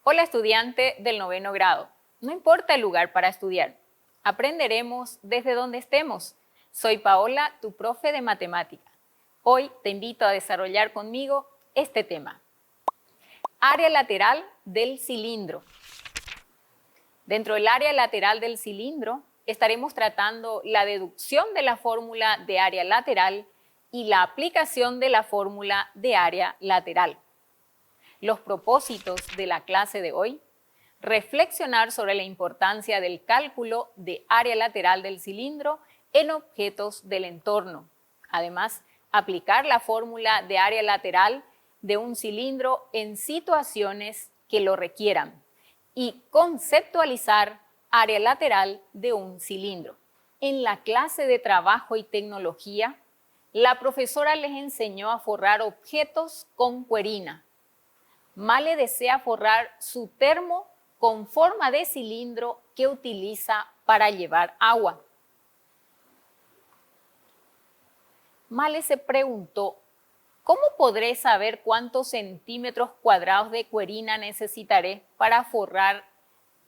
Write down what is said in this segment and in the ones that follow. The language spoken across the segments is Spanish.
Hola estudiante del 9º grado. No importa el lugar para estudiar, aprenderemos desde donde estemos. Soy Paola, tu profe de matemática. Hoy te invito a desarrollar conmigo este tema. Área lateral del cilindro. Dentro del área lateral del cilindro estaremos tratando la deducción de la fórmula de área lateral y la aplicación de la fórmula de área lateral. Los propósitos de la clase de hoy: reflexionar sobre la importancia del cálculo de área lateral del cilindro en objetos del entorno. Además, aplicar la fórmula de área lateral de un cilindro en situaciones que lo requieran y conceptualizar área lateral de un cilindro. En la clase de trabajo y tecnología, la profesora les enseñó a forrar objetos con cuerina. Male desea forrar su termo con forma de cilindro que utiliza para llevar agua. Male se preguntó: ¿cómo podré saber cuántos centímetros cuadrados de cuerina necesitaré para forrar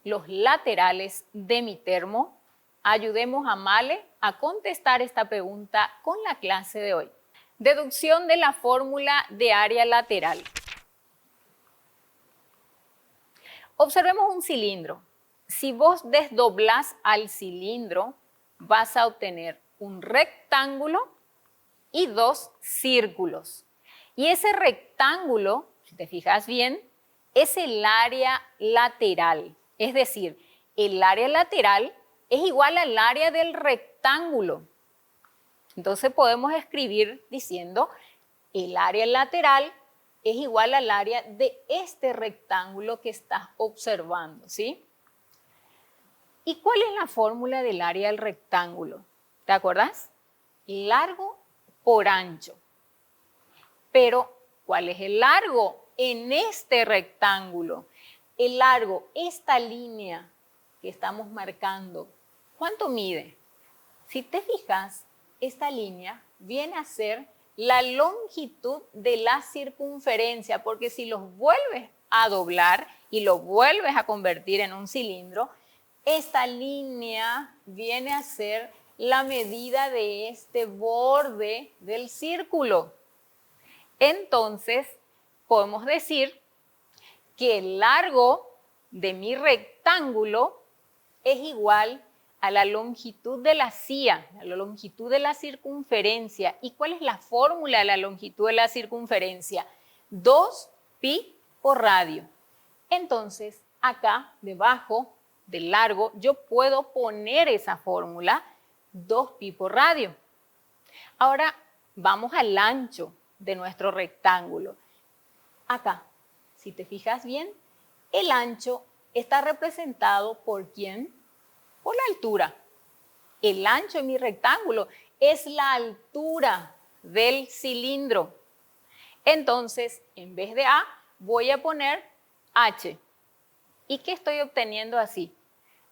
los laterales de mi termo? Ayudemos a Male a contestar esta pregunta con la clase de hoy. Deducción de la fórmula de área lateral. Observemos un cilindro. Si vos desdoblás al cilindro, vas a obtener un rectángulo y dos círculos. Y ese rectángulo, si te fijas bien, es el área lateral. Es decir, el área lateral es igual al área del rectángulo. Entonces podemos escribir diciendo: el área lateral es igual al área de este rectángulo que estás observando, ¿sí? ¿Y cuál es la fórmula del área del rectángulo? ¿Te acuerdas? Largo por ancho. Pero, ¿cuál es el largo en este rectángulo? El largo, esta línea que estamos marcando, ¿cuánto mide? Si te fijas, esta línea viene a ser la longitud de la circunferencia, porque si los vuelves a doblar y lo vuelves a convertir en un cilindro, esta línea viene a ser la medida de este borde del círculo. Entonces, podemos decir que el largo de mi rectángulo es igual a la longitud de la CIA, a la longitud de la circunferencia. ¿Y cuál es la fórmula de la longitud de la circunferencia? 2pi por radio. Entonces, acá debajo del largo, yo puedo poner esa fórmula, 2pi por radio. Ahora, vamos al ancho de nuestro rectángulo. Acá, si te fijas bien, el ancho está representado ¿por quién? Por la altura. El ancho de mi rectángulo es la altura del cilindro. Entonces, en vez de A, voy a poner H. ¿Y qué estoy obteniendo así?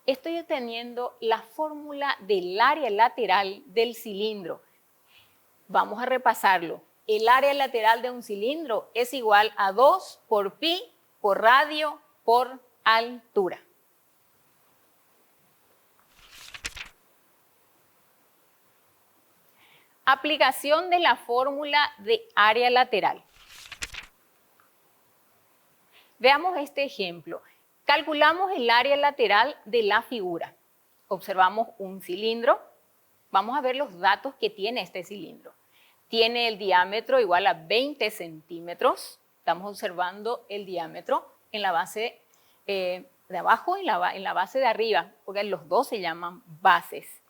Estoy obteniendo la fórmula del área lateral del cilindro. Vamos a repasarlo. El área lateral de un cilindro es igual a 2 por pi por radio por altura. Aplicación de la fórmula de área lateral. Veamos este ejemplo. Calculamos el área lateral de la figura. Observamos un cilindro. Vamos a ver los datos que tiene este cilindro. Tiene el diámetro igual a 20 centímetros. Estamos observando el diámetro en la base de abajo y en la base de arriba, porque los dos se llaman bases.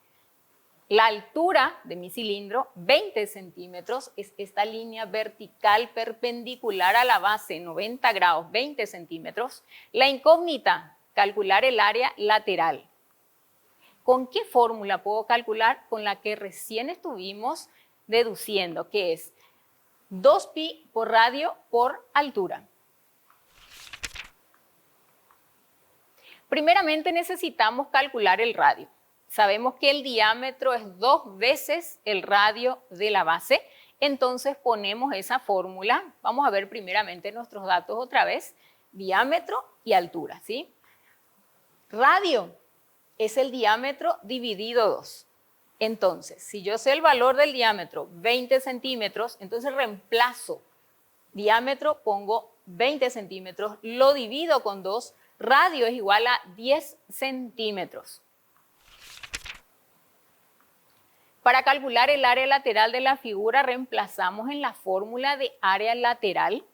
La altura de mi cilindro, 20 centímetros, es esta línea vertical perpendicular a la base, 90 grados, 20 centímetros. La incógnita, calcular el área lateral. ¿Con qué fórmula puedo calcular? Con la que recién estuvimos deduciendo, que es 2pi por radio por altura. Primeramente necesitamos calcular el radio. Sabemos que el diámetro es 2 veces el radio de la base, entonces ponemos esa fórmula. Vamos a ver primeramente nuestros datos otra vez, diámetro y altura, ¿sí? Radio es el diámetro dividido 2. Entonces, si yo sé el valor del diámetro, 20 centímetros, entonces reemplazo diámetro, pongo 20 centímetros, lo divido con 2, radio es igual a 10 centímetros. Para calcular el área lateral de la figura, reemplazamos en la fórmula de área lateral.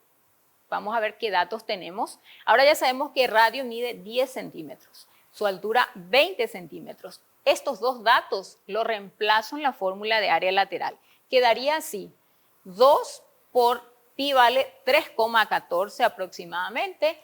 Vamos a ver qué datos tenemos. Ahora ya sabemos que radio mide 10 centímetros, su altura 20 centímetros. Estos dos datos los reemplazo en la fórmula de área lateral. Quedaría así, 2 por pi vale 3,14 aproximadamente,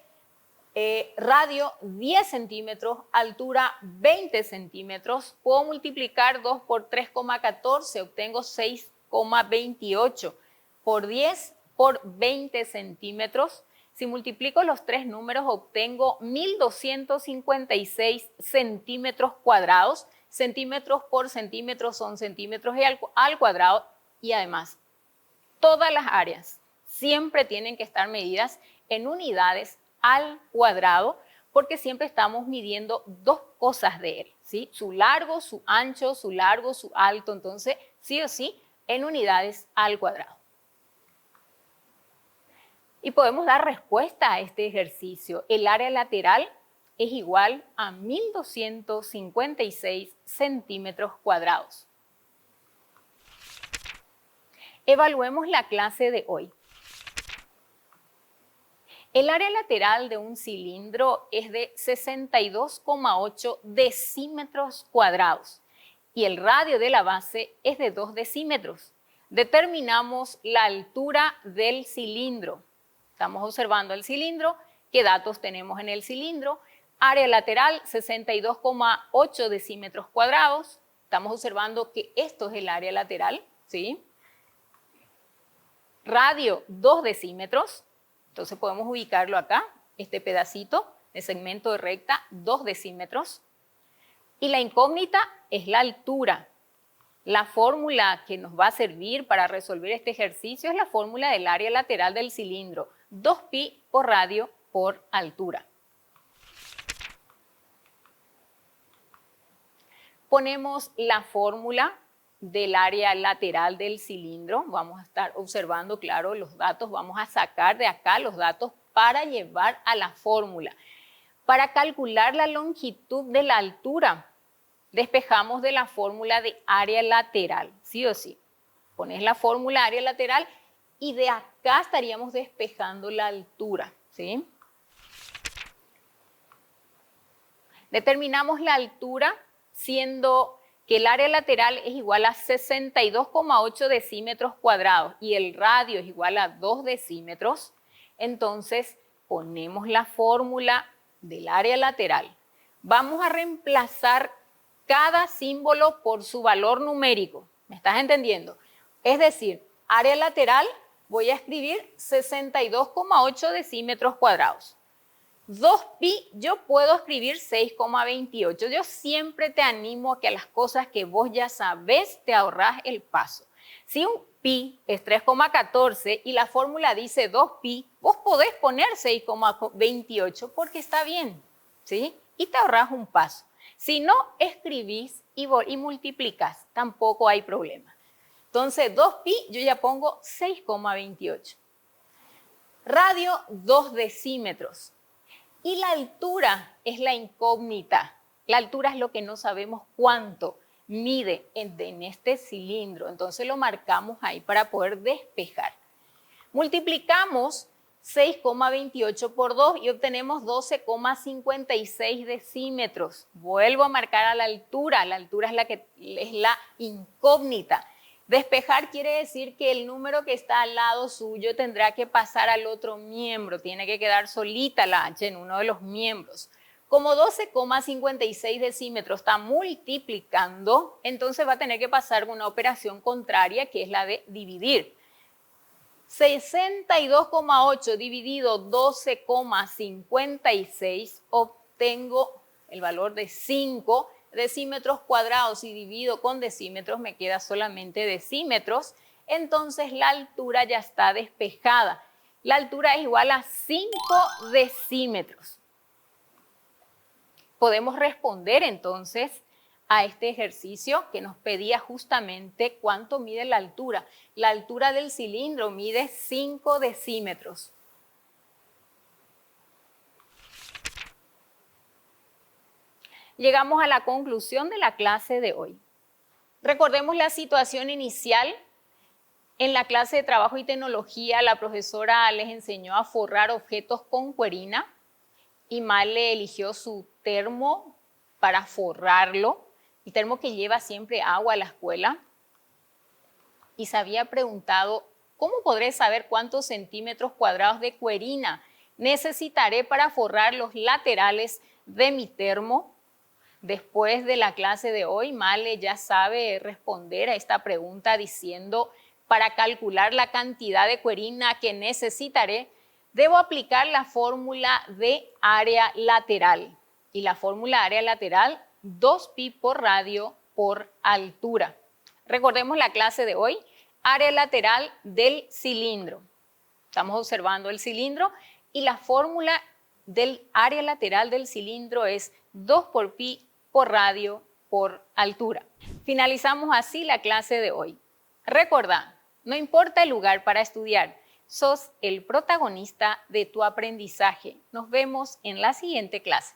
radio 10 centímetros, altura 20 centímetros. Puedo multiplicar 2 por 3,14, obtengo 6,28 por 10 por 20 centímetros. Si multiplico los tres números, obtengo 1256 centímetros cuadrados. Centímetros por centímetros son centímetros al cuadrado, y además todas las áreas siempre tienen que estar medidas en unidades al cuadrado, porque siempre estamos midiendo dos cosas de él, ¿sí? Su largo, su ancho, su largo, su alto. Entonces, sí o sí, en unidades al cuadrado. Y podemos dar respuesta a este ejercicio. El área lateral es igual a 1256 centímetros cuadrados. Evaluemos la clase de hoy. El área lateral de un cilindro es de 62,8 decímetros cuadrados y el radio de la base es de 2 decímetros. Determinamos la altura del cilindro. Estamos observando el cilindro. ¿Qué datos tenemos en el cilindro? Área lateral 62,8 decímetros cuadrados. Estamos observando que esto es el área lateral, ¿sí? Radio 2 decímetros. Entonces podemos ubicarlo acá, este pedacito de segmento de recta, 2 decímetros. Y la incógnita es la altura. La fórmula que nos va a servir para resolver este ejercicio es la fórmula del área lateral del cilindro, 2pi por radio por altura. Ponemos la fórmula del área lateral del cilindro. Vamos a estar observando, claro, los datos. Vamos a sacar de acá los datos para llevar a la fórmula. Para calcular la longitud de la altura, despejamos de la fórmula de área lateral, sí o sí. Pones la fórmula área lateral y de acá estaríamos despejando la altura, ¿sí? Determinamos la altura siendo que el área lateral es igual a 62,8 decímetros cuadrados y el radio es igual a 2 decímetros, entonces ponemos la fórmula del área lateral. Vamos a reemplazar cada símbolo por su valor numérico. ¿Me estás entendiendo? Es decir, área lateral voy a escribir 62,8 decímetros cuadrados. 2pi, yo puedo escribir 6,28. Yo siempre te animo a que a las cosas que vos ya sabés te ahorrás el paso. Si un pi es 3,14 y la fórmula dice 2pi, vos podés poner 6,28 porque está bien, ¿sí? Y te ahorrás un paso. Si no, escribís y multiplicás, tampoco hay problema. Entonces, 2pi, yo ya pongo 6,28. Radio, 2 decímetros. Y la altura es la incógnita. La altura es lo que no sabemos cuánto mide en este cilindro. Entonces lo marcamos ahí para poder despejar. Multiplicamos 6,28 por 2 y obtenemos 12,56 decímetros. Vuelvo a marcar a la altura. La altura es la incógnita. Despejar quiere decir que el número que está al lado suyo tendrá que pasar al otro miembro, tiene que quedar solita la H en uno de los miembros. Como 12,56 decímetros está multiplicando, entonces va a tener que pasar una operación contraria que es la de dividir. 62,8 dividido 12,56 obtengo el valor de 5 decímetros cuadrados y divido con decímetros, me queda solamente decímetros. Entonces la altura ya está despejada. La altura es igual a 5 decímetros. Podemos responder entonces a este ejercicio que nos pedía justamente cuánto mide la altura. La altura del cilindro mide 5 decímetros. Llegamos a la conclusión de la clase de hoy. Recordemos la situación inicial. En la clase de trabajo y tecnología, la profesora les enseñó a forrar objetos con cuerina y Male eligió su termo para forrarlo, el termo que lleva siempre agua a la escuela, y se había preguntado, ¿cómo podré saber cuántos centímetros cuadrados de cuerina necesitaré para forrar los laterales de mi termo? Después de la clase de hoy, Male ya sabe responder a esta pregunta diciendo, para calcular la cantidad de cuerina que necesitaré, debo aplicar la fórmula de área lateral. Y la fórmula de área lateral, 2pi por radio por altura. Recordemos la clase de hoy, área lateral del cilindro. Estamos observando el cilindro y la fórmula del área lateral del cilindro es 2 por pi por radio por altura. Finalizamos así la clase de hoy. Recordá, no importa el lugar para estudiar, sos el protagonista de tu aprendizaje. Nos vemos en la siguiente clase.